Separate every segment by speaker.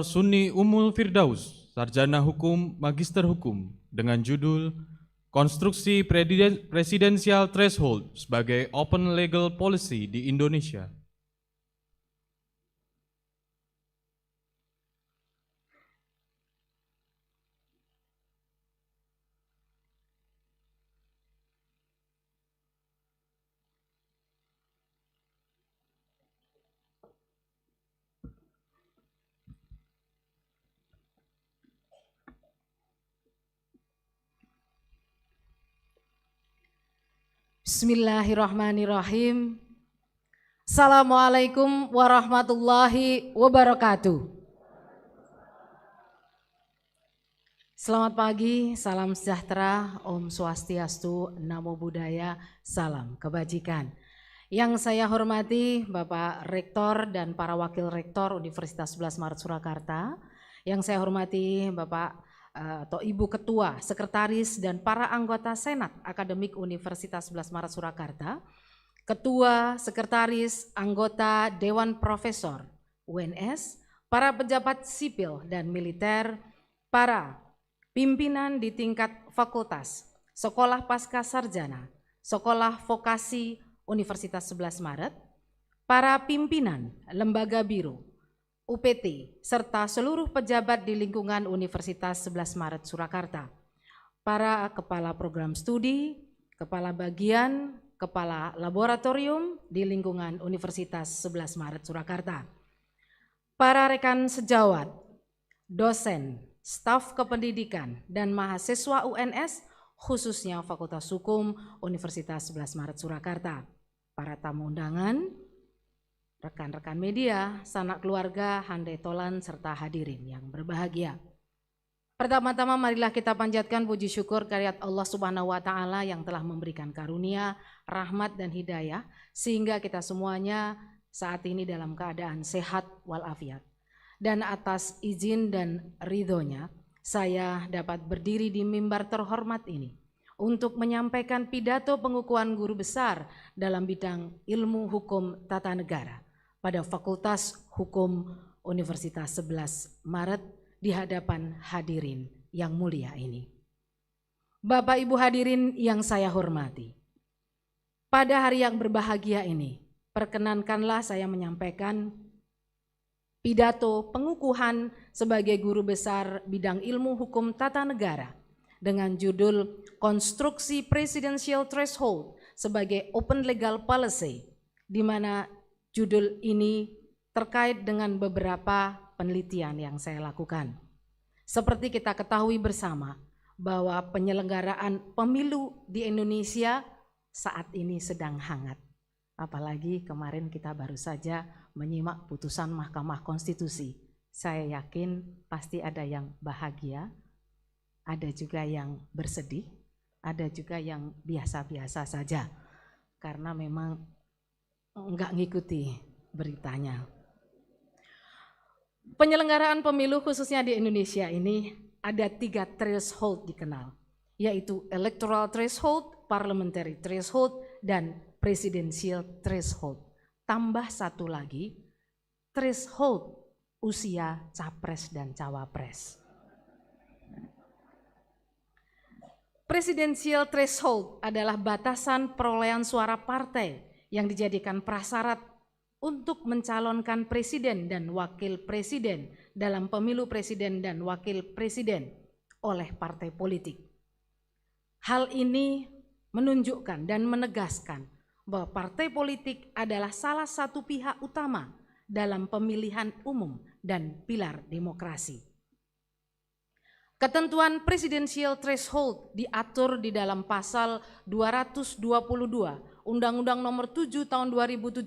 Speaker 1: Sunni Umul Firdaus, Sarjana Hukum, Magister Hukum, dengan judul Konstruksi Presidensial Threshold sebagai Open Legal Policy di Indonesia.
Speaker 2: Bismillahirrahmanirrahim. Assalamualaikum warahmatullahi wabarakatuh. Selamat pagi, salam sejahtera, Om Swastiastu, Namo Buddhaya, salam kebajikan. Yang saya hormati Bapak Rektor dan para Wakil Rektor Universitas 11 Maret Surakarta. Yang saya hormati Bapak atau Ibu Ketua, Sekretaris dan para anggota Senat Akademik Universitas 11 Maret Surakarta, Ketua, Sekretaris, anggota Dewan Profesor UNS, para pejabat sipil dan militer, para pimpinan di tingkat fakultas, Sekolah Pasca Sarjana, Sekolah Vokasi Universitas 11 Maret, para pimpinan lembaga biru, UPT, serta seluruh pejabat di lingkungan Universitas 11 Maret Surakarta, para kepala program studi, kepala bagian, kepala laboratorium di lingkungan Universitas 11 Maret Surakarta, para rekan sejawat, dosen, staf kependidikan, dan mahasiswa UNS, khususnya Fakultas Hukum Universitas 11 Maret Surakarta, para tamu undangan, rekan-rekan media, sanak keluarga, handai tolan, serta hadirin yang berbahagia. Pertama-tama marilah kita panjatkan puji syukur kehadirat Allah Subhanahu wa Ta'ala yang telah memberikan karunia, rahmat dan hidayah sehingga kita semuanya saat ini dalam keadaan sehat walafiat. Dan atas izin dan ridhonya saya dapat berdiri di mimbar terhormat ini untuk menyampaikan pidato pengukuhan guru besar dalam bidang ilmu hukum tata negara pada Fakultas Hukum Universitas 11 Maret di hadapan hadirin yang mulia ini. Bapak Ibu hadirin yang saya hormati, pada hari yang berbahagia ini, perkenankanlah saya menyampaikan pidato pengukuhan sebagai guru besar bidang ilmu hukum tata negara dengan judul Konstruksi Presidential Threshold sebagai Open Legal Policy, di mana judul ini terkait dengan beberapa penelitian yang saya lakukan. Seperti kita ketahui bersama bahwa penyelenggaraan pemilu di Indonesia saat ini sedang hangat. Apalagi kemarin kita baru saja menyimak putusan Mahkamah Konstitusi. Saya yakin pasti ada yang bahagia, ada juga yang bersedih, ada juga yang biasa-biasa saja. Karena memang enggak ngikuti beritanya. Penyelenggaraan pemilu khususnya di Indonesia ini ada 3 threshold dikenal, yaitu electoral threshold, parliamentary threshold, dan presidential threshold. Tambah satu lagi, threshold usia capres dan cawapres. Presidential threshold adalah batasan perolehan suara partai yang dijadikan prasyarat untuk mencalonkan presiden dan wakil presiden dalam pemilu presiden dan wakil presiden oleh partai politik. Hal ini menunjukkan dan menegaskan bahwa partai politik adalah salah satu pihak utama dalam pemilihan umum dan pilar demokrasi. Ketentuan presidensial threshold diatur di dalam pasal 222 Undang-Undang Nomor 7 Tahun 2017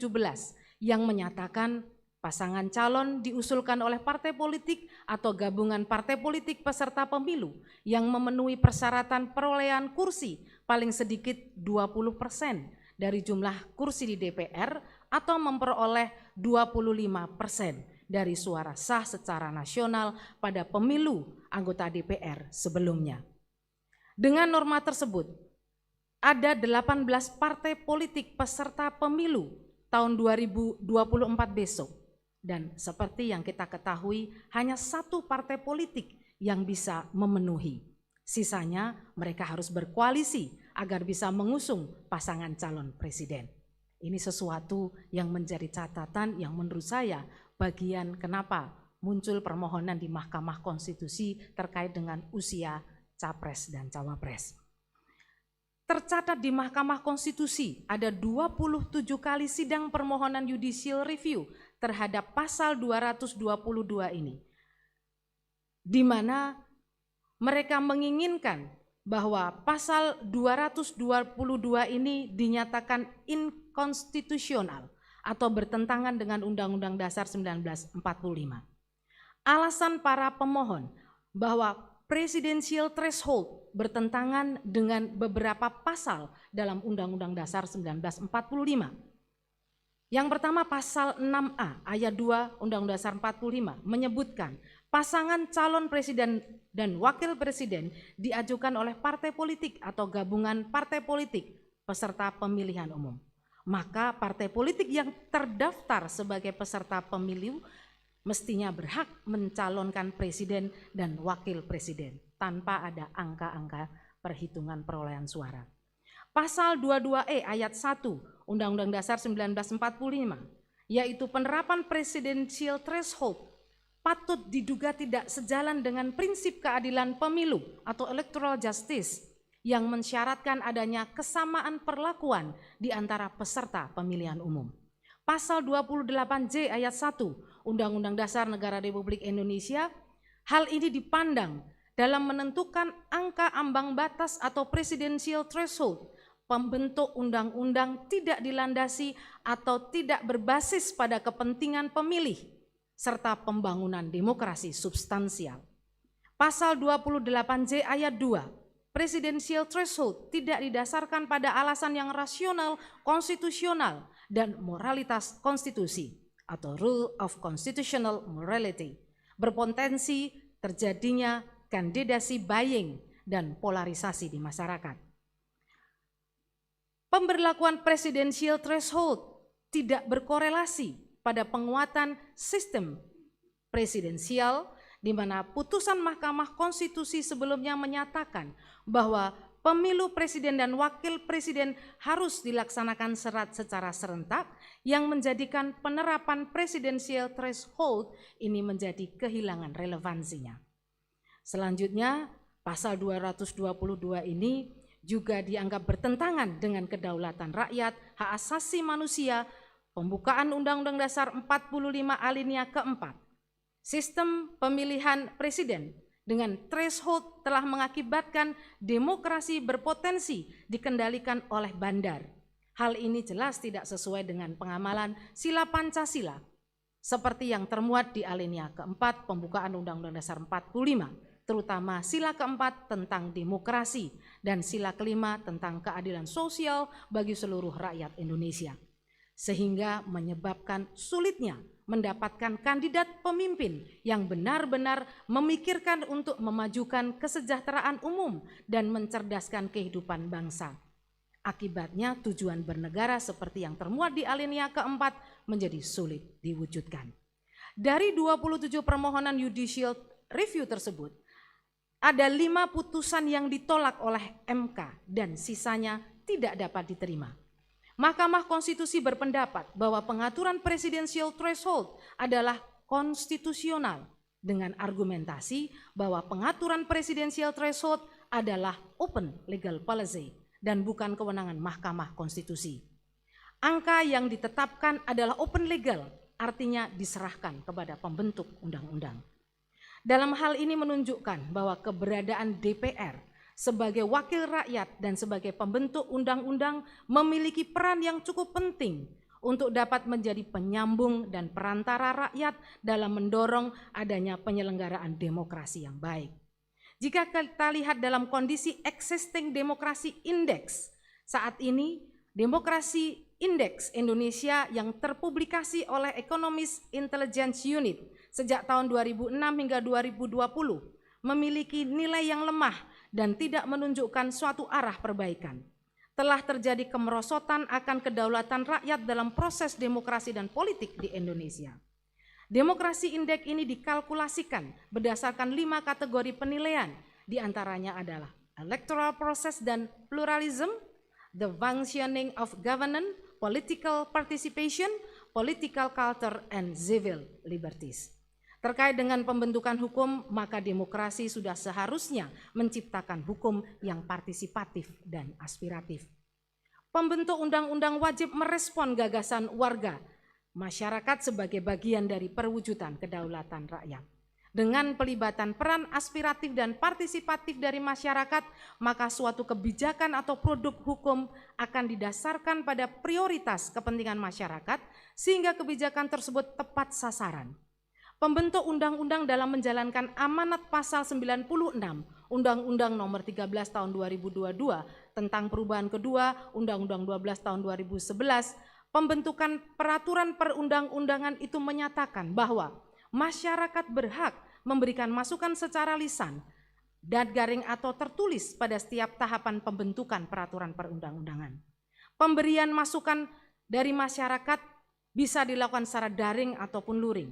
Speaker 2: yang menyatakan pasangan calon diusulkan oleh partai politik atau gabungan partai politik peserta pemilu yang memenuhi persyaratan perolehan kursi paling sedikit 20% dari jumlah kursi di DPR atau memperoleh 25% dari suara sah secara nasional pada pemilu anggota DPR sebelumnya. Dengan norma tersebut, ada 18 partai politik peserta pemilu tahun 2024 besok Dan seperti yang kita ketahui, hanya satu partai politik yang bisa memenuhi. Sisanya mereka harus berkoalisi agar bisa mengusung pasangan calon presiden. Ini sesuatu yang menjadi catatan yang menurut saya bagian kenapa muncul permohonan di Mahkamah Konstitusi terkait dengan usia capres dan cawapres. Tercatat di Mahkamah Konstitusi ada 27 kali sidang permohonan judicial review terhadap pasal 222 ini, di mana mereka menginginkan bahwa pasal 222 ini dinyatakan inkonstitusional atau bertentangan dengan Undang-Undang Dasar 1945. Alasan para pemohon bahwa presidensial threshold bertentangan dengan beberapa pasal dalam Undang-Undang Dasar 1945. Yang pertama pasal 6A ayat 2 Undang-Undang Dasar 45 menyebutkan pasangan calon presiden dan wakil presiden diajukan oleh partai politik atau gabungan partai politik peserta pemilihan umum. Maka partai politik yang terdaftar sebagai peserta pemilu mestinya berhak mencalonkan presiden dan wakil presiden tanpa ada angka-angka perhitungan perolehan suara. Pasal 22E ayat 1 Undang-Undang Dasar 1945 yaitu penerapan presidensial threshold patut diduga tidak sejalan dengan prinsip keadilan pemilu atau electoral justice yang mensyaratkan adanya kesamaan perlakuan di antara peserta pemilihan umum. Pasal 28J ayat 1 Undang-Undang Dasar Negara Republik Indonesia, hal ini dipandang dalam menentukan angka ambang batas atau presidensial threshold. Pembentuk undang-undang tidak dilandasi atau tidak berbasis pada kepentingan pemilih serta pembangunan demokrasi substansial. Pasal 28J ayat 2, presidensial threshold tidak didasarkan pada alasan yang rasional, konstitusional, dan moralitas konstitusi atau rule of constitutional morality, berpotensi terjadinya kandidasi buying dan polarisasi di masyarakat. Pemberlakuan presidensial threshold tidak berkorelasi pada penguatan sistem presidensial, di mana putusan Mahkamah Konstitusi sebelumnya menyatakan bahwa pemilu presiden dan wakil presiden harus dilaksanakan secara serentak yang menjadikan penerapan presidensial threshold ini menjadi kehilangan relevansinya. Selanjutnya, pasal 222 ini juga dianggap bertentangan dengan kedaulatan rakyat, hak asasi manusia, pembukaan Undang-Undang Dasar 45 alinea keempat. Sistem pemilihan presiden dengan threshold telah mengakibatkan demokrasi berpotensi dikendalikan oleh bandar. Hal ini jelas tidak sesuai dengan pengamalan sila Pancasila, seperti yang termuat di alinea keempat pembukaan Undang-Undang Dasar 45, terutama sila keempat tentang demokrasi dan sila kelima tentang keadilan sosial bagi seluruh rakyat Indonesia, sehingga menyebabkan sulitnya mendapatkan kandidat pemimpin yang benar-benar memikirkan untuk memajukan kesejahteraan umum dan mencerdaskan kehidupan bangsa. Akibatnya tujuan bernegara seperti yang termuat di alinea keempat menjadi sulit diwujudkan. Dari 27 permohonan judicial review tersebut, ada 5 putusan yang ditolak oleh MK dan sisanya tidak dapat diterima. Mahkamah Konstitusi berpendapat bahwa pengaturan presidensial threshold adalah konstitusional dengan argumentasi bahwa pengaturan presidensial threshold adalah open legal policy dan bukan kewenangan Mahkamah Konstitusi. Angka yang ditetapkan adalah open legal, artinya diserahkan kepada pembentuk undang-undang. Dalam hal ini menunjukkan bahwa keberadaan DPR sebagai wakil rakyat dan sebagai pembentuk undang-undang memiliki peran yang cukup penting untuk dapat menjadi penyambung dan perantara rakyat dalam mendorong adanya penyelenggaraan demokrasi yang baik. Jika kita lihat dalam kondisi existing democracy index, saat ini demokrasi indeks Indonesia yang terpublikasi oleh Economist Intelligence Unit sejak tahun 2006 hingga 2020 memiliki nilai yang lemah dan tidak menunjukkan suatu arah perbaikan. Telah terjadi kemerosotan akan kedaulatan rakyat dalam proses demokrasi dan politik di Indonesia. Demokrasi indeks ini dikalkulasikan berdasarkan 5 kategori penilaian, diantaranya adalah electoral process dan pluralism, the functioning of governance, political participation, political culture, and civil liberties. Terkait dengan pembentukan hukum, maka demokrasi sudah seharusnya menciptakan hukum yang partisipatif dan aspiratif. Pembentuk undang-undang wajib merespon gagasan warga masyarakat sebagai bagian dari perwujudan kedaulatan rakyat. Dengan pelibatan peran aspiratif dan partisipatif dari masyarakat, maka suatu kebijakan atau produk hukum akan didasarkan pada prioritas kepentingan masyarakat sehingga kebijakan tersebut tepat sasaran. Pembentuk undang-undang dalam menjalankan amanat pasal 96 Undang-Undang Nomor 13 Tahun 2022 tentang perubahan kedua Undang-Undang 12 Tahun 2011, pembentukan peraturan perundang-undangan itu menyatakan bahwa masyarakat berhak memberikan masukan secara lisan dan garing atau tertulis pada setiap tahapan pembentukan peraturan perundang-undangan. Pemberian masukan dari masyarakat bisa dilakukan secara daring ataupun luring.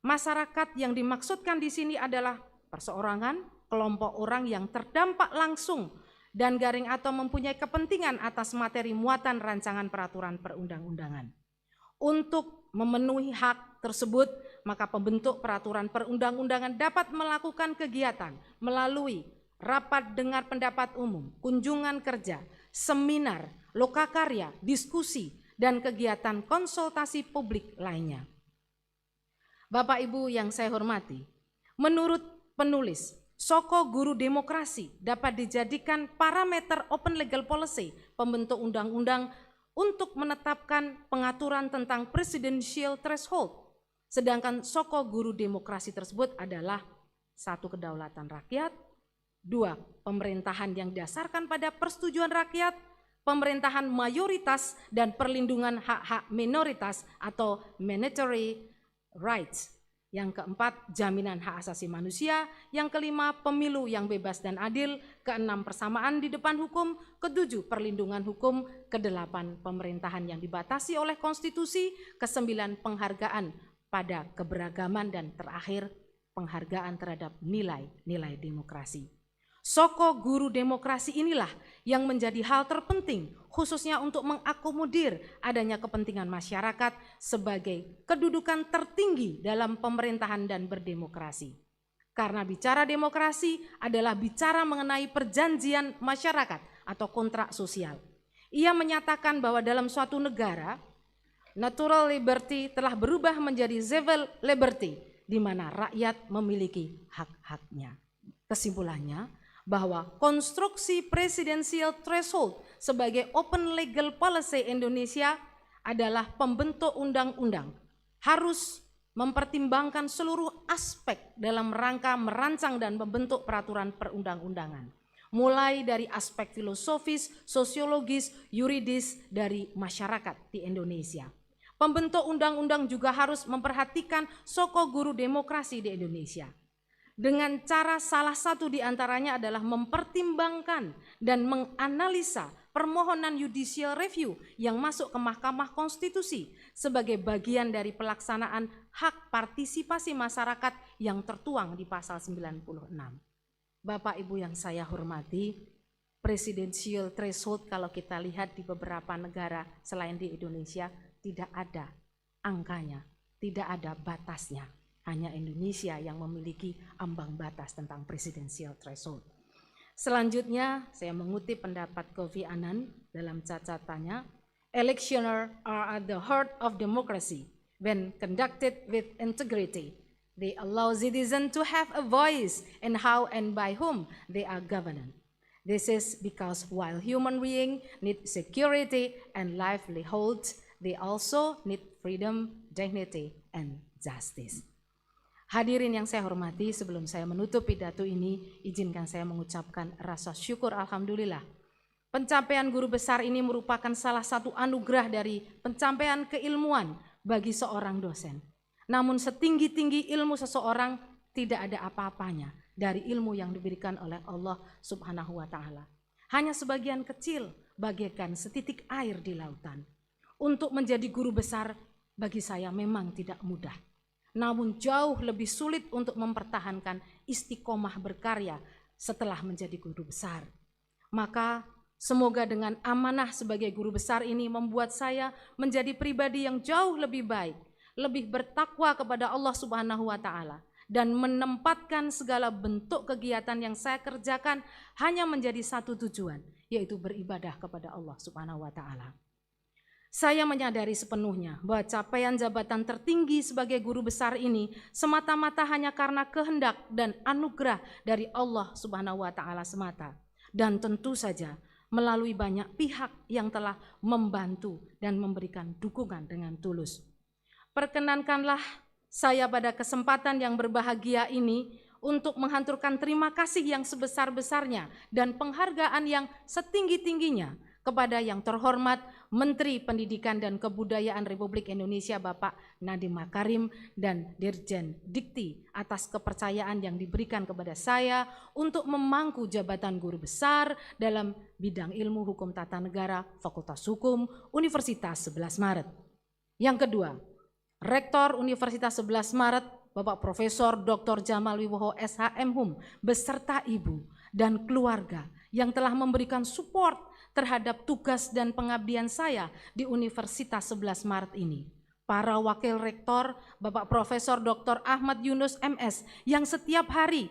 Speaker 2: Masyarakat yang dimaksudkan di sini adalah perseorangan, kelompok orang yang terdampak langsung dan garing atau mempunyai kepentingan atas materi muatan rancangan peraturan perundang-undangan. Untuk memenuhi hak tersebut, maka pembentuk peraturan perundang-undangan dapat melakukan kegiatan melalui rapat dengar pendapat umum, kunjungan kerja, seminar, lokakarya, diskusi, dan kegiatan konsultasi publik lainnya. Bapak Ibu yang saya hormati, menurut penulis, Soko Guru Demokrasi dapat dijadikan parameter open legal policy pembentuk undang-undang untuk menetapkan pengaturan tentang presidential threshold. Sedangkan Soko Guru Demokrasi tersebut adalah 1. Kedaulatan rakyat, 2. Pemerintahan yang didasarkan pada persetujuan rakyat, pemerintahan mayoritas dan perlindungan hak-hak minoritas atau monetary rights. Yang keempat, jaminan hak asasi manusia. Yang kelima, pemilu yang bebas dan adil. Keenam, persamaan di depan hukum. Ketujuh, perlindungan hukum. Kedelapan, pemerintahan yang dibatasi oleh konstitusi. Kesembilan, penghargaan pada keberagaman. Dan terakhir, penghargaan terhadap nilai-nilai demokrasi. Soko Guru Demokrasi inilah yang menjadi hal terpenting khususnya untuk mengakomodir adanya kepentingan masyarakat sebagai kedudukan tertinggi dalam pemerintahan dan berdemokrasi. Karena bicara demokrasi adalah bicara mengenai perjanjian masyarakat atau kontrak sosial. Ia menyatakan bahwa dalam suatu negara, natural liberty telah berubah menjadi civil liberty, di mana rakyat memiliki hak-haknya. Kesimpulannya, bahwa konstruksi presidensial threshold sebagai open legal policy Indonesia adalah pembentuk undang-undang harus mempertimbangkan seluruh aspek dalam rangka merancang dan membentuk peraturan perundang-undangan, mulai dari aspek filosofis, sosiologis, yuridis dari masyarakat di Indonesia. Pembentuk undang-undang juga harus memperhatikan Soko Guru Demokrasi di Indonesia. Dengan cara salah satu diantaranya adalah mempertimbangkan dan menganalisa permohonan judicial review yang masuk ke Mahkamah Konstitusi sebagai bagian dari pelaksanaan hak partisipasi masyarakat yang tertuang di pasal 96. Bapak Ibu yang saya hormati, presidential threshold kalau kita lihat di beberapa negara selain di Indonesia tidak ada angkanya, tidak ada batasnya. Hanya Indonesia yang memiliki ambang batas tentang presidential threshold. Selanjutnya saya mengutip pendapat Kofi Annan dalam catatannya, elections are at the heart of democracy when conducted with integrity. They allow citizens to have a voice in how and by whom they are governed. This is because while human beings need security and livelihood, they also need freedom, dignity, and justice. Hadirin yang saya hormati, sebelum saya menutup pidato ini, izinkan saya mengucapkan rasa syukur alhamdulillah. Pencapaian guru besar ini merupakan salah satu anugerah dari pencapaian keilmuan bagi seorang dosen. Namun setinggi-tinggi ilmu seseorang tidak ada apa-apanya dari ilmu yang diberikan oleh Allah Subhanahu wa Ta'ala. Hanya sebagian kecil bagaikan setitik air di lautan. Untuk menjadi guru besar bagi saya memang tidak mudah. namun jauh lebih sulit untuk mempertahankan istiqomah berkarya setelah menjadi guru besar. Maka semoga dengan amanah sebagai guru besar ini membuat saya menjadi pribadi yang jauh lebih baik, lebih bertakwa kepada Allah Subhanahu wa Ta'ala, dan menempatkan segala bentuk kegiatan yang saya kerjakan hanya menjadi satu tujuan, yaitu beribadah kepada Allah Subhanahu wa Ta'ala. Saya menyadari sepenuhnya bahwa capaian jabatan tertinggi sebagai guru besar ini semata-mata hanya karena kehendak dan anugerah dari Allah Subhanahu wa Ta'ala semata, dan tentu saja melalui banyak pihak yang telah membantu dan memberikan dukungan dengan tulus. Perkenankanlah saya pada kesempatan yang berbahagia ini untuk menghaturkan terima kasih yang sebesar-besarnya dan penghargaan yang setinggi-tingginya kepada yang terhormat Menteri Pendidikan dan Kebudayaan Republik Indonesia Bapak Nadiem Makarim dan Dirjen Dikti atas kepercayaan yang diberikan kepada saya untuk memangku jabatan guru besar dalam bidang ilmu hukum tata negara Fakultas Hukum Universitas 11 Maret. Yang kedua, Rektor Universitas 11 Maret Bapak Profesor Dr. Jamal Wibowo SHM beserta ibu dan keluarga yang telah memberikan support terhadap tugas dan pengabdian saya di Universitas 11 Maret ini. Para wakil rektor, Bapak Profesor Dr. Ahmad Yunus MS yang setiap hari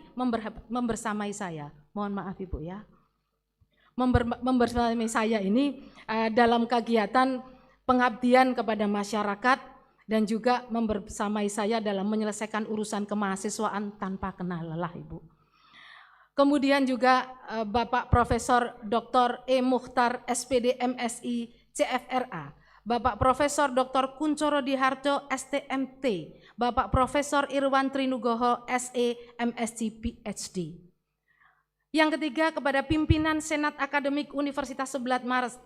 Speaker 2: membersamai saya. Mohon maaf Ibu ya. Membersamai saya ini dalam kegiatan pengabdian kepada masyarakat dan juga membersamai saya dalam menyelesaikan urusan kemahasiswaan tanpa kenal lelah Ibu. Kemudian juga Bapak Profesor Dr. E. Mukhtar SPD MSI CFRA, Bapak Profesor Dr. Kuncoro Diharjo STMT, Bapak Profesor Irwan Trinugroho SE MSc PhD. Yang ketiga kepada pimpinan Senat Akademik Universitas 11 Maret,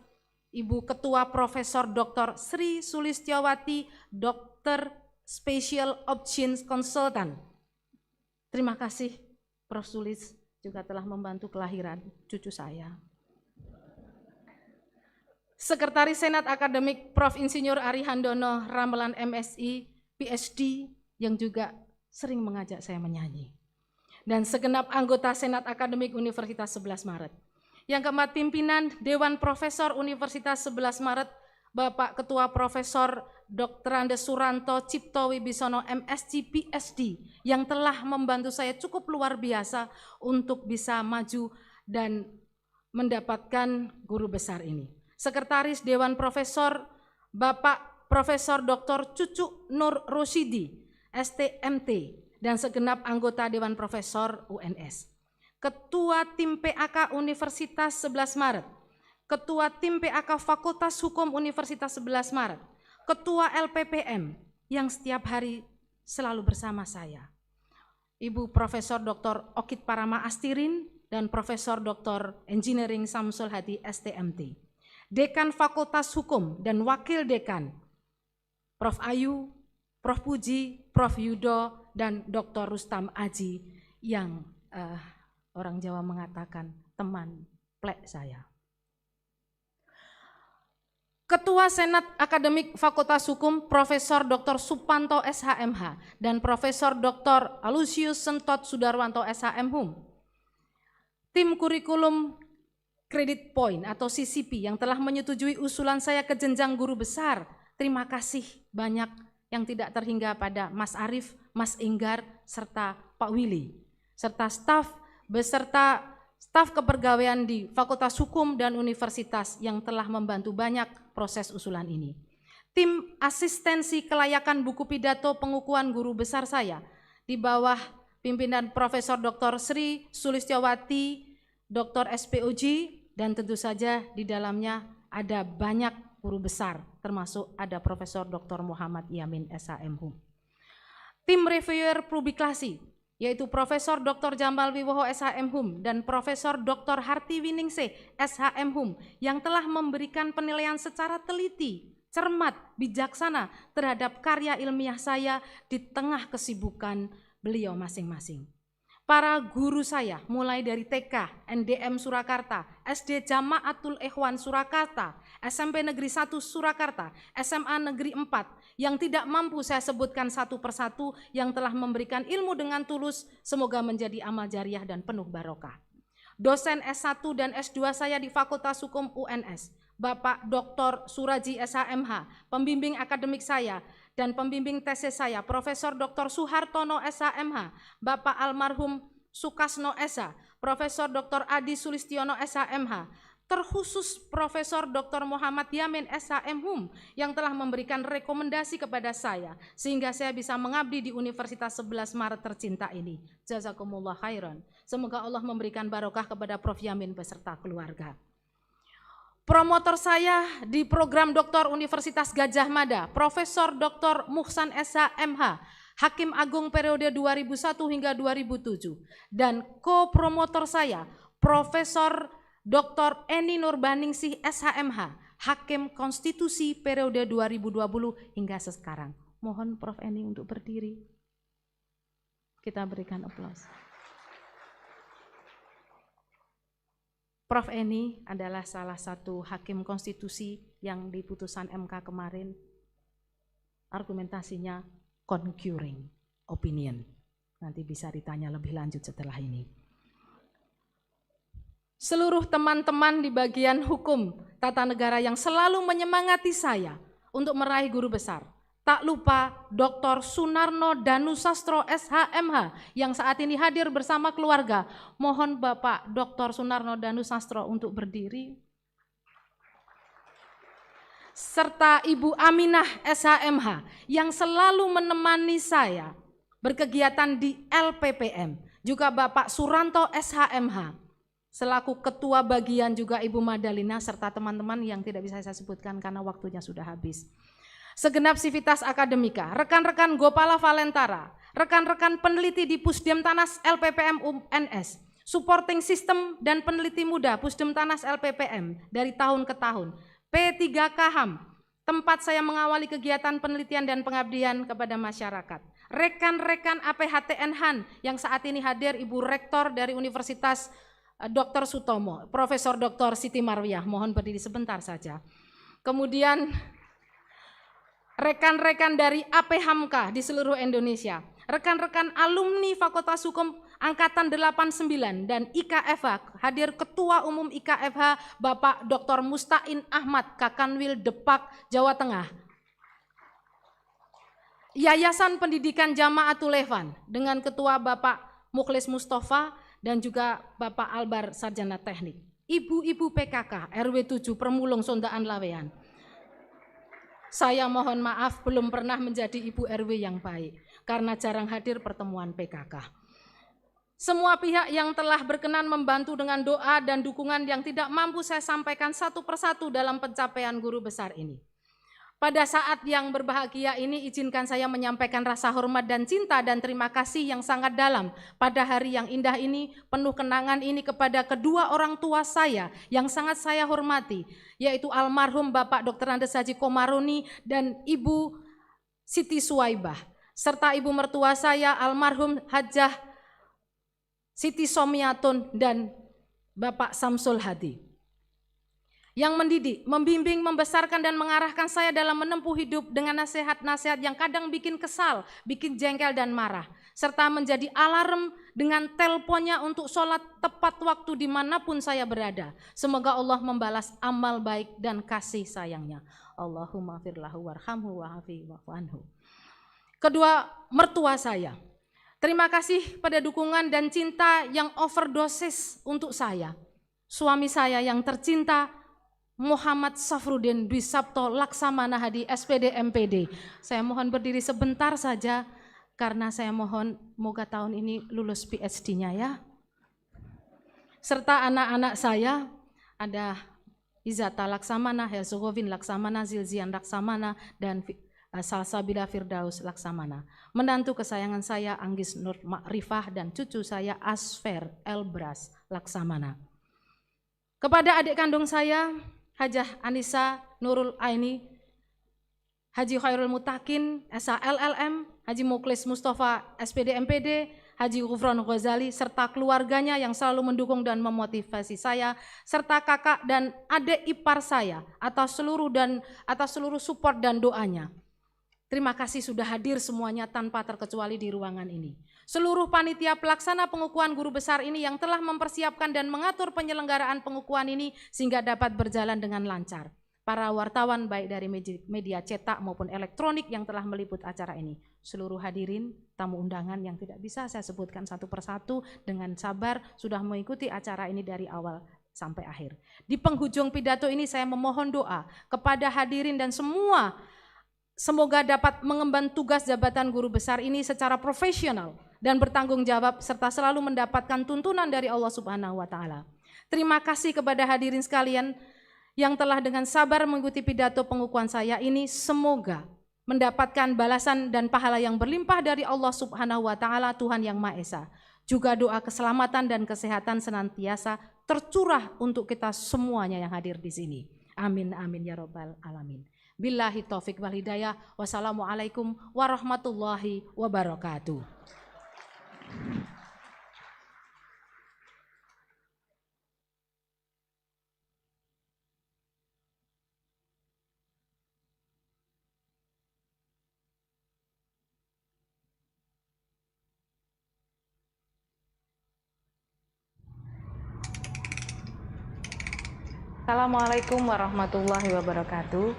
Speaker 2: Ibu Ketua Profesor Dr. Sri Sulistiawati Dr. Special Options Consultant. Terima kasih Prof. Sulis juga telah membantu kelahiran cucu saya. Sekretaris Senat Akademik Prof. Insinyur Ari Handono Ramelan MSI PhD yang juga sering mengajak saya menyanyi. Dan segenap anggota Senat Akademik Universitas 11 Maret. Yang keempat, pimpinan Dewan Profesor Universitas 11 Maret Bapak Ketua Profesor Dr. Andes Suranto Cipto Wibisono MSc PhD yang telah membantu saya cukup luar biasa untuk bisa maju dan mendapatkan guru besar ini. Sekretaris Dewan Profesor Bapak Profesor Dr. Cucu Nur Rosyidi STMT dan segenap anggota Dewan Profesor UNS. Ketua Tim PAK Universitas 11 Maret, Ketua Tim PAK Fakultas Hukum Universitas 11 Maret, Ketua LPPM yang setiap hari selalu bersama saya, Ibu Profesor Dr. Okit Parama Astirin dan Profesor Dr. Engineering Samsul Hadi STMT, Dekan Fakultas Hukum dan Wakil Dekan, Prof. Ayu, Prof. Puji, Prof. Yudo, dan Dr. Rustam Aji yang orang Jawa mengatakan teman plek saya. Ketua Senat Akademik Fakultas Hukum Profesor Dr. Supanto SHMH dan Profesor Dr. Alusius Sentot Sudarwanto SHM Tim Kurikulum Credit Point atau CCP yang telah menyetujui usulan saya ke jenjang guru besar. Terima kasih banyak yang tidak terhingga pada Mas Arief, Mas Enggar, serta Pak Willy, serta staf beserta staf kepegawaian di Fakultas Hukum dan Universitas yang telah membantu banyak proses usulan ini. Tim asistensi kelayakan buku pidato pengukuhan guru besar saya di bawah pimpinan Profesor Dr. Sri Sulistiawati, Dr. SPOG, dan tentu saja di dalamnya ada banyak guru besar, termasuk ada Profesor Dr. Muhammad Yamin SHM Tim reviewer publikasi yaitu Profesor Dr. Jamal Wibowo SHM dan Profesor Dr. Harti Winingsih SHM yang telah memberikan penilaian secara teliti, cermat, bijaksana terhadap karya ilmiah saya di tengah kesibukan beliau masing-masing. para guru saya mulai dari TK, NDM Surakarta, SD Jamaatul Ikhwan Surakarta, SMP Negeri 1 Surakarta, SMA Negeri 4 yang tidak mampu saya sebutkan satu persatu yang telah memberikan ilmu dengan tulus, semoga menjadi amal jariah dan penuh barokah. Dosen S1 dan S2 saya di Fakultas Hukum UNS, Bapak Dr. Suraji SHMH, pembimbing akademik saya dan pembimbing tesis saya, Profesor Dr. Suhartono SHMH, Bapak almarhum Sukasno SH, Profesor Dr. Adi Sulistiono SHMH, terkhusus Profesor Dr. Muhammad Yamin SHMHum yang telah memberikan rekomendasi kepada saya sehingga saya bisa mengabdi di Universitas 11 Maret tercinta ini. Jazakumullah khairan. Semoga Allah memberikan barokah kepada Prof. Yamin beserta keluarga. Promotor saya di program Doktor Universitas Gajah Mada, Profesor Dr. Muhsan SHMH, Hakim Agung periode 2001 hingga 2007. Dan co-promotor saya, Profesor Dr. Eni Nurbaningsih SHMH, Hakim Konstitusi periode 2020 hingga sekarang. Mohon Prof. Eni untuk berdiri. Kita berikan aplaus. Prof. Eni adalah salah satu hakim konstitusi yang di putusan MK kemarin argumentasinya concurring opinion. Nanti bisa ditanya lebih lanjut setelah ini. Seluruh teman-teman di bagian hukum tata negara yang selalu menyemangati saya untuk meraih guru besar. Tak lupa Dr. Sunarno Danusastro SHMH yang saat ini hadir bersama keluarga. Mohon Bapak Dr. Sunarno Danusastro untuk berdiri. Serta Ibu Aminah SHMH yang selalu menemani saya berkegiatan di LPPM. Juga Bapak Suranto SHMH selaku ketua bagian, juga Ibu Madalina serta teman-teman yang tidak bisa saya sebutkan karena waktunya sudah habis. Segenap sivitas akademika, rekan-rekan Gopala Valentara, rekan-rekan peneliti di Pusdem Tanas LPPM UNS, supporting system dan peneliti muda Pusdem Tanas LPPM dari tahun ke tahun, P3K HAM, tempat saya mengawali kegiatan penelitian dan pengabdian kepada masyarakat. Rekan-rekan APHTN HAN yang saat ini hadir, Ibu Rektor dari Universitas Dr. Sutomo, Profesor Dr. Siti Marwiyah, mohon berdiri sebentar saja. Kemudian rekan-rekan dari APHAMKA di seluruh Indonesia, rekan-rekan alumni Fakultas Hukum Angkatan 89 dan IKFH, hadir Ketua Umum IKFH Bapak Dr. Mustain Ahmad, Kakanwil Depak, Jawa Tengah. Yayasan Pendidikan Jamaatul Ikhwan dengan Ketua Bapak Mukhlis Mustafa dan juga Bapak Albar Sarjana Teknik. Ibu-ibu PKK RW 7 Permulung Sondaan Lawean. Saya mohon maaf belum pernah menjadi ibu RW yang baik karena jarang hadir pertemuan PKK. Semua pihak yang telah berkenan membantu dengan doa dan dukungan yang tidak mampu saya sampaikan satu persatu dalam pencapaian guru besar ini. Pada saat yang berbahagia ini, izinkan saya menyampaikan rasa hormat dan cinta dan terima kasih yang sangat dalam pada hari yang indah ini, penuh kenangan ini kepada kedua orang tua saya yang sangat saya hormati, yaitu almarhum Bapak Dr. Andes Haji Komaruni dan Ibu Siti Suwaibah, serta ibu mertua saya almarhum Hajah Siti Somiatun dan Bapak Samsul Hadi. Yang mendidik, membimbing, membesarkan dan mengarahkan saya dalam menempuh hidup dengan nasihat-nasihat yang kadang bikin kesal, bikin jengkel dan marah, serta menjadi alarm dengan teleponnya untuk sholat tepat waktu dimanapun saya berada. Semoga Allah membalas amal baik dan kasih sayangnya. Allahumma firlahu warhamhu wa'afi wa'anhu. Kedua mertua saya, terima kasih pada dukungan dan cinta yang overdosis untuk saya. Suami saya yang tercinta, Muhammad Safruddin Dwi Sabto Laksamana Hadi SPD MPD. Saya mohon berdiri sebentar saja karena saya mohon moga tahun ini lulus PhD-nya ya. Serta anak-anak saya ada Izata Laksamana, Helsugovin Laksamana, Zilzian Laksamana dan Salsabila Firdaus Laksamana. Menantu kesayangan saya Anggis Nur Makrifah dan cucu saya Asfer Elbras Laksamana. Kepada adik kandung saya Hajah Anissa Nurul Aini, Haji Khairul Mutakin, SH LLM, Haji Mukhlis Mustafa SPD MPD, Haji Ghufran Ghazali, serta keluarganya yang selalu mendukung dan memotivasi saya, serta kakak dan adik ipar saya atas seluruh support dan doanya. Terima kasih sudah hadir semuanya tanpa terkecuali di ruangan ini. Seluruh panitia pelaksana pengukuhan guru besar ini yang telah mempersiapkan dan mengatur penyelenggaraan pengukuhan ini sehingga dapat berjalan dengan lancar. Para wartawan baik dari media cetak maupun elektronik yang telah meliput acara ini. Seluruh hadirin, tamu undangan yang tidak bisa saya sebutkan satu persatu dengan sabar sudah mengikuti acara ini dari awal sampai akhir. Di penghujung pidato ini saya memohon doa kepada hadirin dan semua, semoga dapat mengemban tugas jabatan guru besar ini secara profesional dan bertanggung jawab serta selalu mendapatkan tuntunan dari Allah Subhanahu wa taala. Terima kasih kepada hadirin sekalian yang telah dengan sabar mengikuti pidato pengukuhan saya ini, semoga mendapatkan balasan dan pahala yang berlimpah dari Allah Subhanahu wa taala, Tuhan yang Maha Esa. Juga doa keselamatan dan kesehatan senantiasa tercurah untuk kita semuanya yang hadir di sini. Amin amin ya rabbal alamin. Billahi taufik wal hidayah. Wassalamualaikum warahmatullahi wabarakatuh. Assalamualaikum warahmatullahi wabarakatuh.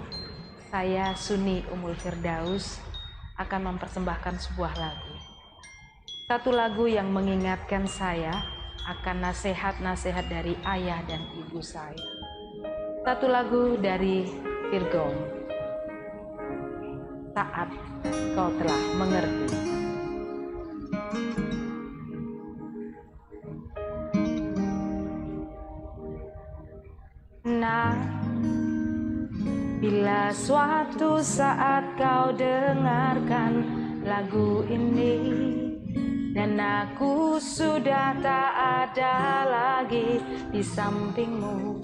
Speaker 2: Saya Suni Umul Firdaus akan mempersembahkan sebuah lagu. Satu lagu yang mengingatkan saya akan nasihat-nasihat dari ayah dan ibu saya. Satu lagu dari Virgon. Saat kau telah mengerti. Nah, bila suatu saat kau dengarkan lagu ini dan aku sudah tak ada lagi di sampingmu,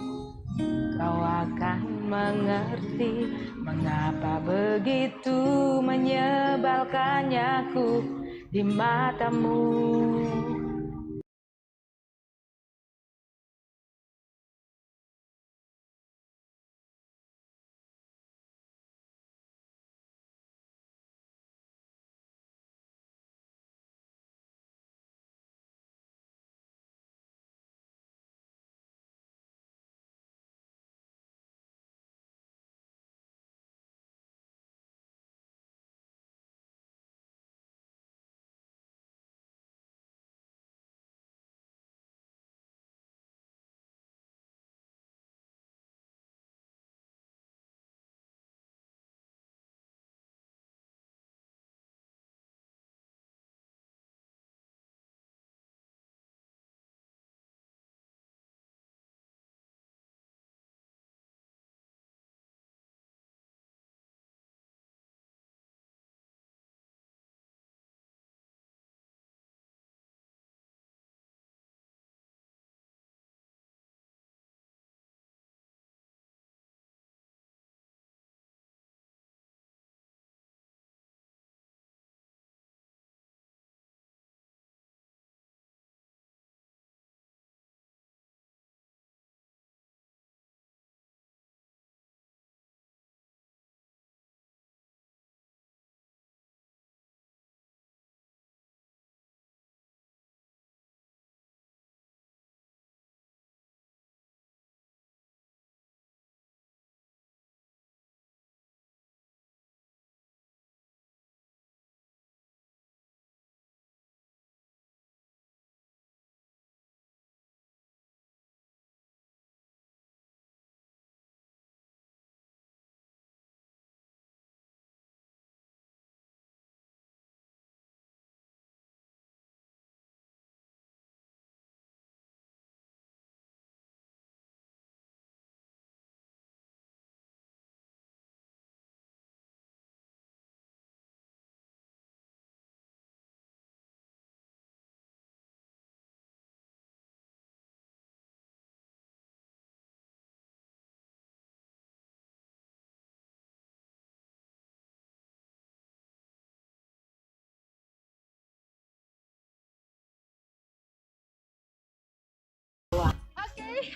Speaker 2: kau akan mengerti mengapa begitu menyebalkannya aku di matamu.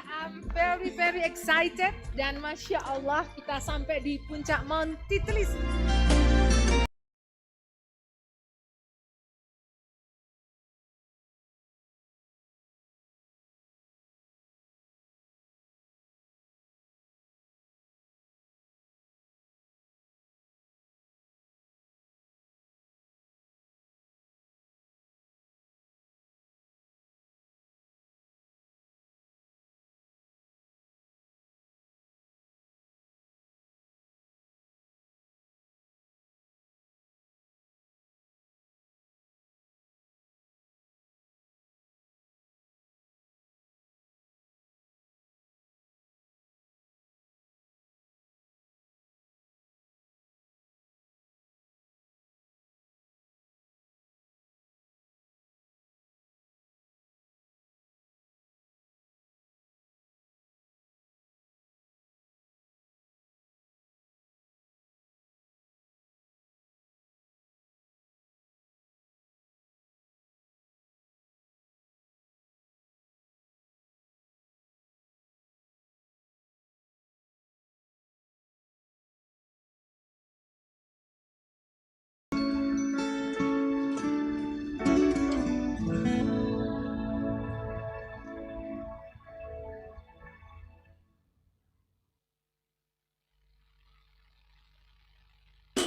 Speaker 3: I'm very excited dan Masya Allah kita sampai di puncak Mount Titlis.